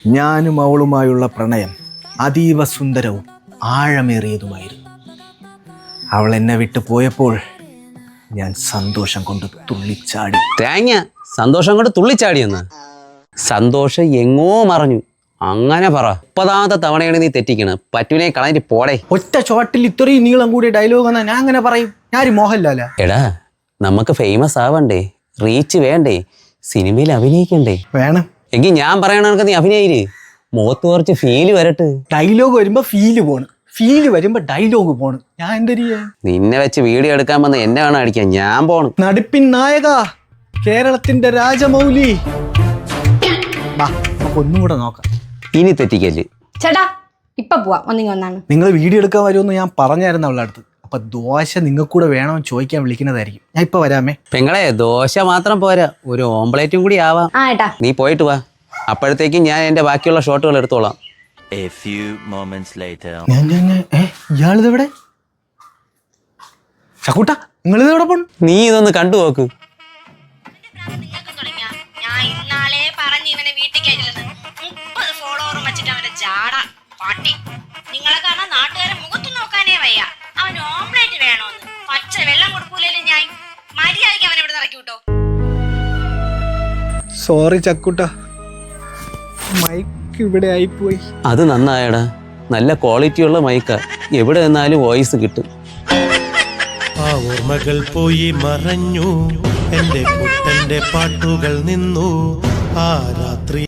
ഞാനും അവളുമായുള്ള പ്രണയം അതീവ സുന്ദരവും ആഴമേറിയതുമായിരുന്നു. അവൾ എന്നെ വിട്ടു പോയപ്പോൾ ഞാൻ സന്തോഷം കൊണ്ട് തുള്ളിച്ചാടി. തേങ്ങ സന്തോഷം കൊണ്ട് തുള്ളിച്ചാടിയെന്ന്? സന്തോഷം എങ്ങോ മറഞ്ഞു അങ്ങനെ പറ. 30ാമത്തെ തവണയാണ് നീ തെറ്റിക്കണ. പറ്റുവിനെ കളഞ്ഞിട്ട് പോടേ. ഒറ്റ ഷോട്ടിൽ ഇത്രയും നീളം കൂടിയ ഡയലോഗ് എന്നാ ഞാൻ അങ്ങനെ പറയും? ഞാൻ മോഹൻലാല. എടാ നമുക്ക് ഫേമസ് ആവണ്ടേ, റീച്ച് വേണ്ടേ, സിനിമയിൽ അഭിനയിക്കണ്ടേ? വേണം. എങ്കിൽ ഞാൻ പറയണ നീ അഭിനയിര്, മുഖത്ത് കുറച്ച് ഫീല് വരട്ടെ. ഡയലോഗ് വരുമ്പോ ഫീല് പോണ്, ഫീല് വരുമ്പോ ഡയലോഗ് പോണ്. ഞാൻ എന്തരിയ? നിന്നെ വെച്ച് വീഡിയോ എടുക്കാൻ വന്ന് എന്നെ വേണം അടിക്കാൻ. ഞാൻ പോണു. നടിപ്പിൻ നായക, കേരളത്തിന്റെ രാജമൗലി. ഒന്നും കൂടെ നോക്കാം. ഇനി തെറ്റിക്കല്. ചേട്ടാ ഇപ്പൊ പോവാം, ഒന്നാണ്. നിങ്ങൾ വീഡിയോ എടുക്കാൻ വരുമെന്ന് ഞാൻ പറഞ്ഞായിരുന്നു അവളുടെ അടുത്ത്. അപ്പൊ ദോശ നിങ്ങൾക്കൂടെ വേണമെന്ന് ചോദിക്കാൻ വിളിക്കുന്നതായിരിക്കും. ഞാൻ ഇപ്പൊ വരാമേ. പെങ്ങളെ ദോശ മാത്രം പോരാ, ഒരു ഓംപ്ലേറ്റും കൂടി ആവാം. നീ പോയിട്ട് വാ, അപ്പോഴത്തേക്കും ഞാൻ എന്റെ ബാക്കിയുള്ള ഷോട്ടുകൾ എടുത്തോളാം. ഇയാളിതെവിടെ? ചക്കൂട്ട നിങ്ങളിതെവിടെ പോണു? നീ ഇതൊന്ന് കണ്ടു നോക്ക്. നിങ്ങളെ കാരണം നാട്ടുകാരെ മുഖത്ത് നോക്കാനേ വയ്യ. അവൻ ഓംപ്ലേറ്റ് വേണോന്ന്, പച്ച വെള്ളം കൊടുക്കൂലും ഞാൻ മര്യാദയ്ക്ക് അവനെ ഇവിടെ ഇറക്കി വിട്ടോ. സോറി ചക്കൂട്ട, മൈക്ക് ഇവിടെ ആയിപ്പോയി. അത് നന്നായടാ, നല്ല ക്വാളിറ്റിയുള്ള മൈക്കാ. എവിടെ നിന്നാലും വോയിസ് കിട്ടും. ആ ഓർമ്മകൾ പോയി മറഞ്ഞു, എന്റെ കുട്ടന്റെ പാട്ടുകൾ നിന്നു. ആ രാത്രി